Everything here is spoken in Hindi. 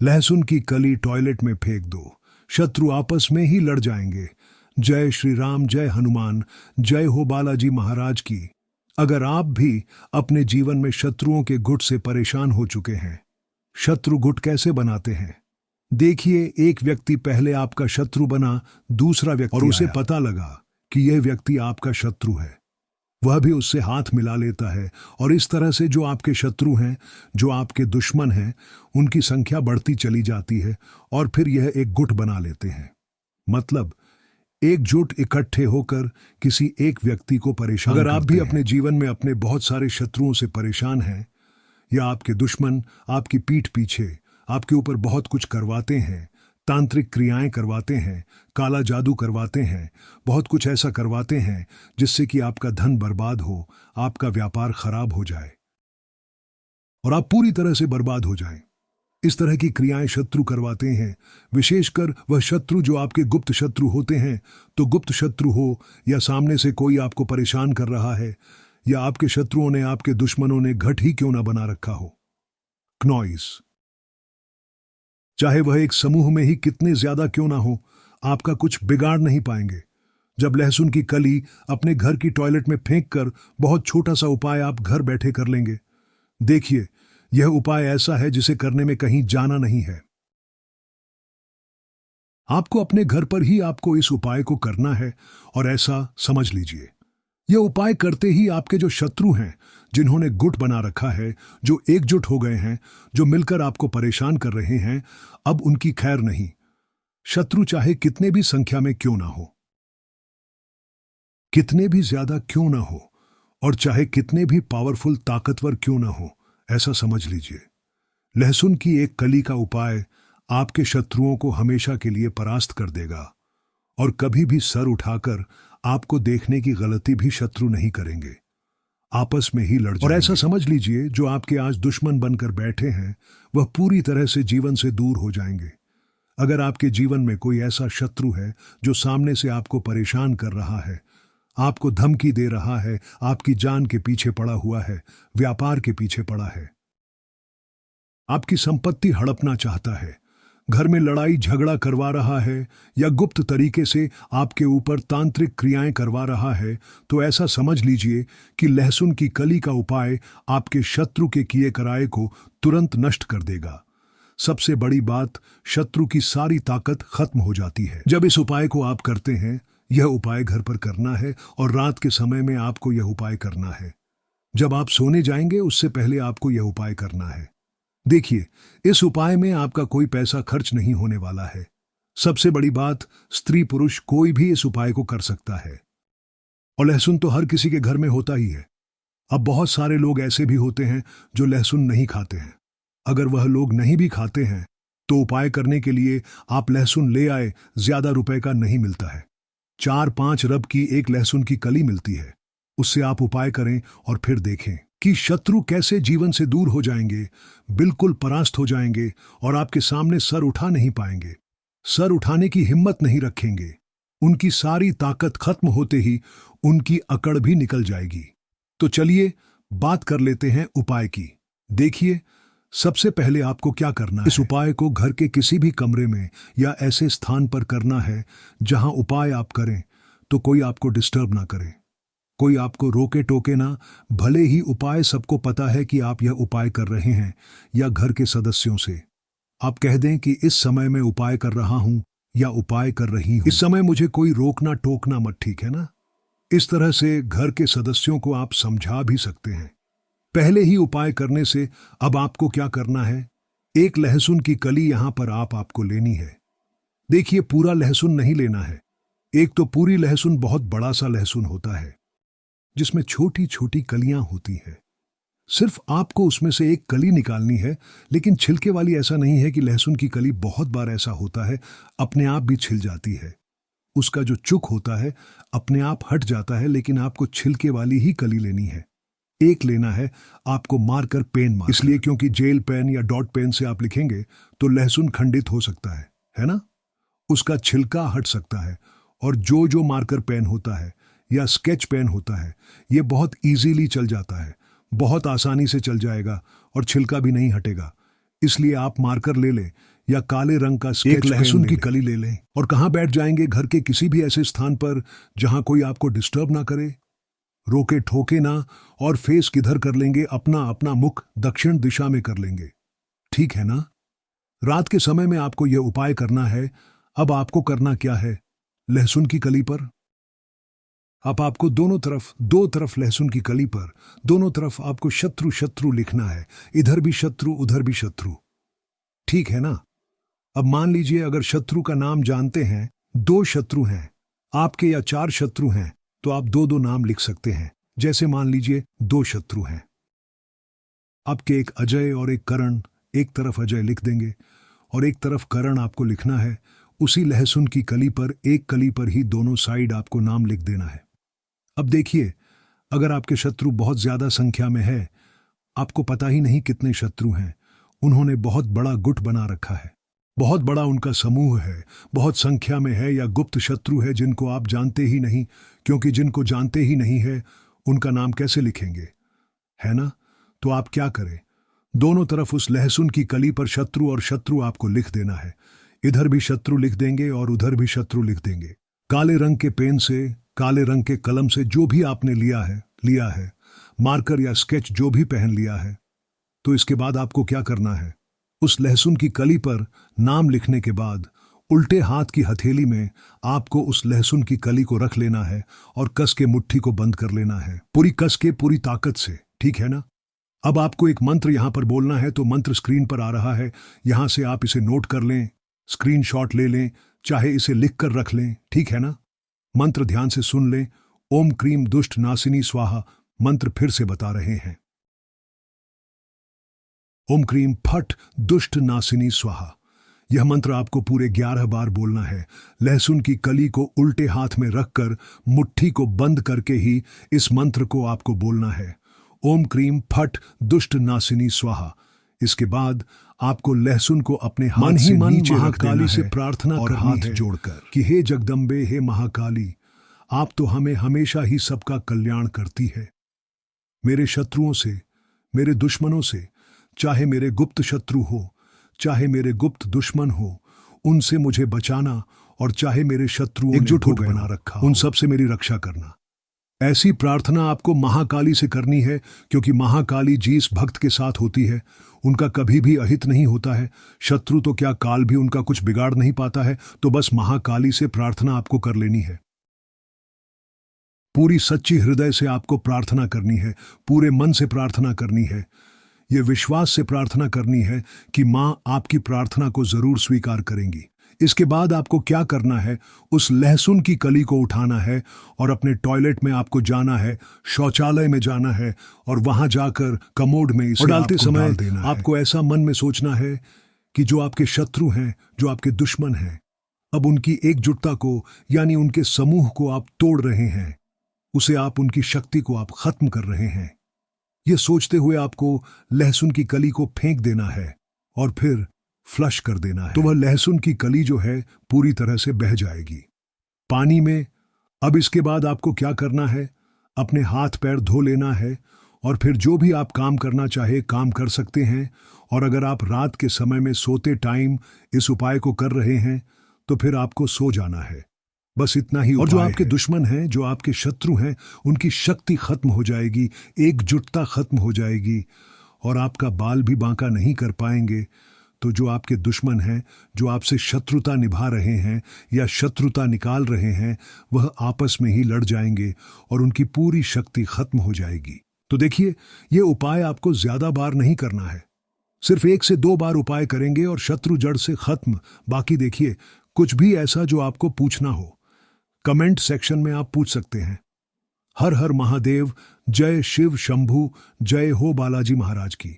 लहसुन की कली टॉयलेट में फेंक दो, शत्रु आपस में ही लड़ जाएंगे। जय श्री राम, जय हनुमान, जय हो बालाजी महाराज की। अगर आप भी अपने जीवन में शत्रुओं के गुट से परेशान हो चुके हैं, शत्रु गुट कैसे बनाते हैं? देखिए, एक व्यक्ति पहले आपका शत्रु बना, दूसरा व्यक्ति और उसे पता लगा कि यह व्यक्ति आपका शत्रु है, वह भी उससे हाथ मिला लेता है और इस तरह से जो आपके शत्रु हैं, जो आपके दुश्मन हैं, उनकी संख्या बढ़ती चली जाती है और फिर यह एक गुट बना लेते हैं। मतलब एकजुट इकट्ठे होकर किसी एक व्यक्ति को परेशान करते हैं। अगर आप भी अपने जीवन में अपने बहुत सारे शत्रुओं से परेशान हैं या आपके दुश्मन आपकी पीठ पीछे आपके ऊपर बहुत कुछ करवाते हैं, तांत्रिक क्रियाएं करवाते हैं, काला जादू करवाते हैं, बहुत कुछ ऐसा करवाते हैं जिससे कि आपका धन बर्बाद हो, आपका व्यापार खराब हो जाए और आप पूरी तरह से बर्बाद हो जाएं। इस तरह की क्रियाएं शत्रु करवाते हैं, विशेषकर वह शत्रु जो आपके गुप्त शत्रु होते हैं। तो गुप्त शत्रु हो या सामने से कोई आपको परेशान कर रहा है या आपके शत्रुओं ने, आपके दुश्मनों ने घट ही क्यों ना बना रखा हो, क्नॉइस, चाहे वह एक समूह में ही कितने ज्यादा क्यों ना हो, आपका कुछ बिगाड़ नहीं पाएंगे। जब लहसुन की कली अपने घर की टॉयलेट में फेंक कर बहुत छोटा सा उपाय आप घर बैठे कर लेंगे। देखिए, यह उपाय ऐसा है जिसे करने में कहीं जाना नहीं है। आपको अपने घर पर ही आपको इस उपाय को करना है और ऐसा समझ लीजिए, यह उपाय करते ही आपके जो शत्रु हैं, जिन्होंने गुट बना रखा है, जो एकजुट हो गए हैं, जो मिलकर आपको परेशान कर रहे हैं, अब उनकी खैर नहीं। शत्रु चाहे कितने भी संख्या में क्यों ना हो, कितने भी ज्यादा क्यों ना हो और चाहे कितने भी पावरफुल ताकतवर क्यों ना हो, ऐसा समझ लीजिए, लहसुन की एक कली का उपाय आपके शत्रुओं को हमेशा के लिए परास्त कर देगा और कभी भी सर उठाकर आपको देखने की गलती भी शत्रु नहीं करेंगे, आपस में ही लड़ जाएंगे। और ऐसा समझ लीजिए, जो आपके आज दुश्मन बनकर बैठे हैं, वह पूरी तरह से जीवन से दूर हो जाएंगे। अगर आपके जीवन में कोई ऐसा शत्रु है जो सामने से आपको परेशान कर रहा है, आपको धमकी दे रहा है, आपकी जान के पीछे पड़ा हुआ है, व्यापार के पीछे पड़ा है, आपकी संपत्ति हड़पना चाहता है, घर में लड़ाई झगड़ा करवा रहा है या गुप्त तरीके से आपके ऊपर तांत्रिक क्रियाएं करवा रहा है, तो ऐसा समझ लीजिए कि लहसुन की कली का उपाय आपके शत्रु के किए कराए को तुरंत नष्ट कर देगा। सबसे बड़ी बात, शत्रु की सारी ताकत खत्म हो जाती है जब इस उपाय को आप करते हैं। यह उपाय घर पर करना है और रात के समय में आपको यह उपाय करना है। जब आप सोने जाएंगे उससे पहले आपको यह उपाय करना है। देखिए, इस उपाय में आपका कोई पैसा खर्च नहीं होने वाला है। सबसे बड़ी बात, स्त्री पुरुष कोई भी इस उपाय को कर सकता है और लहसुन तो हर किसी के घर में होता ही है। अब बहुत सारे लोग ऐसे भी होते हैं जो लहसुन नहीं खाते हैं। अगर वह लोग नहीं भी खाते हैं तो उपाय करने के लिए आप लहसुन ले आए, ज्यादा रुपए का नहीं मिलता है, 4-5 रब की एक लहसुन की कली मिलती है। उससे आप उपाय करें और फिर देखें कि शत्रु कैसे जीवन से दूर हो जाएंगे, बिल्कुल परास्त हो जाएंगे और आपके सामने सर उठा नहीं पाएंगे, सर उठाने की हिम्मत नहीं रखेंगे। उनकी सारी ताकत खत्म होते ही उनकी अकड़ भी निकल जाएगी। तो चलिए बात कर लेते हैं उपाय की। देखिए, सबसे पहले आपको क्या करना है, इस उपाय को घर के किसी भी कमरे में या ऐसे स्थान पर करना है जहां उपाय आप करें तो कोई आपको डिस्टर्ब ना करे, कोई आपको रोके टोके ना। भले ही उपाय सबको पता है कि आप यह उपाय कर रहे हैं या घर के सदस्यों से आप कह दें कि इस समय मैं उपाय कर रहा हूं या उपाय कर रही हूं, इस समय मुझे कोई रोकना टोकना मत, ठीक है ना। इस तरह से घर के सदस्यों को आप समझा भी सकते हैं। पहले ही उपाय करने से अब आपको क्या करना है, एक लहसुन की कली यहां पर आपको लेनी है। देखिए, पूरा लहसुन नहीं लेना है। एक तो पूरी लहसुन बहुत बड़ा सा लहसुन होता है जिसमें छोटी छोटी कलियां होती हैं। सिर्फ आपको उसमें से एक कली निकालनी है, लेकिन छिलके वाली। ऐसा नहीं है कि लहसुन की कली बहुत बार ऐसा होता है अपने आप भी छिल जाती है, उसका जो चुक होता है अपने आप हट जाता है, लेकिन आपको छिलके वाली ही कली लेनी है। एक लेना है आपको मार्कर पेन मार्कर, इसलिए क्योंकि जेल पेन या डॉट पेन से आप लिखेंगे तो लहसुन खंडित हो सकता है ना, उसका छिलका हट सकता है। और जो मार्कर पेन होता है या स्केच पेन होता है, ये बहुत इजीली चल जाता है, बहुत आसानी से चल जाएगा और छिलका भी नहीं हटेगा। इसलिए आप मार्कर ले लें या काले रंग का स्केच एक लहसुन की कली ले लें और कहाँ बैठ जाएंगे, घर के किसी भी ऐसे स्थान पर जहां कोई आपको डिस्टर्ब ना करे, रोके ठोके ना, और फेस किधर कर लेंगे, अपना अपना मुख दक्षिण दिशा में कर लेंगे। ठीक है ना? रात के समय में आपको यह उपाय करना है। अब आपको करना क्या है? लहसुन की कली पर अब आपको दो तरफ लहसुन की कली पर दोनों तरफ आपको शत्रु शत्रु लिखना है। इधर भी शत्रु, उधर भी शत्रु। ठीक है ना? अब मान लीजिए अगर शत्रु का नाम जानते हैं, 2 शत्रु हैं आपके या 4 शत्रु हैं, तो आप 2-2 नाम लिख सकते हैं। जैसे मान लीजिए 2 शत्रु हैं आपके, एक अजय और एक करण। एक तरफ अजय लिख देंगे और एक तरफ करण आपको लिखना है। उसी लहसुन की कली पर, एक कली पर ही दोनों साइड आपको नाम लिख देना है। अब देखिए, अगर आपके शत्रु बहुत ज्यादा संख्या में है, आपको पता ही नहीं कितने शत्रु हैं, उन्होंने बहुत बड़ा गुट बना रखा है, बहुत बड़ा उनका समूह है, बहुत संख्या में है, या गुप्त शत्रु है जिनको आप जानते ही नहीं, क्योंकि जिनको जानते ही नहीं है उनका नाम कैसे लिखेंगे, है ना? तो आप क्या करें, दोनों तरफ उस लहसुन की कली पर शत्रु और शत्रु आपको लिख देना है। इधर भी शत्रु लिख देंगे और उधर भी शत्रु लिख देंगे। काले रंग के पेन से, काले रंग के कलम से, जो भी आपने लिया है, मार्कर या स्केच जो भी पहन लिया है। तो इसके बाद आपको क्या करना है, उस लहसुन की कली पर नाम लिखने के बाद उल्टे हाथ की हथेली में आपको उस लहसुन की कली को रख लेना है और कस के मुट्ठी को बंद कर लेना है, पूरी कस के, पूरी ताकत से। ठीक है ना? अब आपको एक मंत्र यहां पर बोलना है, तो मंत्र स्क्रीन पर आ रहा है, यहां से आप इसे नोट कर लें, स्क्रीनशॉट ले लें, चाहे इसे लिख कर रख लें। ठीक है ना? मंत्र ध्यान से सुन लें। ओम क्रीम दुष्ट नासिनी स्वाहा। मंत्र फिर से बता रहे हैं, ओम क्रीम फट दुष्ट नासिनी स्वाहा। यह मंत्र आपको पूरे 11 बार बोलना है। लहसुन की कली को उल्टे हाथ में रखकर मुट्ठी को बंद करके ही इस मंत्र को आपको बोलना है, ओम क्रीम फट दुष्ट नासिनी स्वाहा। इसके बाद आपको लहसुन को अपने हाथ से नीचे महाकाली से प्रार्थना और हाथ जोड़कर कि हे जगदम्बे, हे महाकाली, आप तो हमें हमेशा ही सबका कल्याण करती है। मेरे शत्रुओं से, मेरे दुश्मनों से, चाहे मेरे गुप्त शत्रु हो, चाहे मेरे गुप्त दुश्मन हो, उनसे मुझे बचाना, और चाहे मेरे शत्रुओं एकजुट हो बना रखा, उन सब से मेरी रक्षा करना। ऐसी प्रार्थना आपको महाकाली से करनी है, क्योंकि महाकाली जिस भक्त के साथ होती है उनका कभी भी अहित नहीं होता है। शत्रु तो क्या, काल भी उनका कुछ बिगाड़ नहीं पाता है। तो बस महाकाली से प्रार्थना आपको कर लेनी है। पूरी सच्ची हृदय से आपको प्रार्थना करनी है, पूरे मन से प्रार्थना करनी है, ये विश्वास से प्रार्थना करनी है कि मां आपकी प्रार्थना को जरूर स्वीकार करेंगी। इसके बाद आपको क्या करना है, उस लहसुन की कली को उठाना है और अपने टॉयलेट में आपको जाना है, शौचालय में जाना है, और वहां जाकर कमोड में इसे डालते समय आपको ऐसा मन में सोचना है कि जो आपके शत्रु हैं, जो आपके दुश्मन हैं, अब उनकी एकजुटता को, यानी उनके समूह को आप तोड़ रहे हैं, उसे आप, उनकी शक्ति को आप खत्म कर रहे हैं। यह सोचते हुए आपको लहसुन की कली को फेंक देना है और फिर फ्लश कर देना है। तो वह लहसुन की कली जो है पूरी तरह से बह जाएगी पानी में। अब इसके बाद आपको क्या करना है, अपने हाथ पैर धो लेना है और फिर जो भी आप काम करना चाहे काम कर सकते हैं। और अगर आप रात के समय में सोते टाइम इस उपाय को कर रहे हैं तो फिर आपको सो जाना है, बस इतना ही। और जो आपके दुश्मन हैं, जो आपके शत्रु हैं, उनकी शक्ति खत्म हो जाएगी, एकजुटता खत्म हो जाएगी और आपका बाल भी बांका नहीं कर पाएंगे। तो जो आपके दुश्मन हैं, जो आपसे शत्रुता निभा रहे हैं या शत्रुता निकाल रहे हैं, वह आपस में ही लड़ जाएंगे और उनकी पूरी शक्ति खत्म हो जाएगी। तो देखिए, ये उपाय आपको ज्यादा बार नहीं करना है, सिर्फ 1 से 2 बार उपाय करेंगे और शत्रु जड़ से खत्म। बाकी देखिए, कुछ भी ऐसा जो आपको पूछना हो कमेंट सेक्शन में आप पूछ सकते हैं। हर हर महादेव, जय शिव शंभू, जय हो बालाजी महाराज की।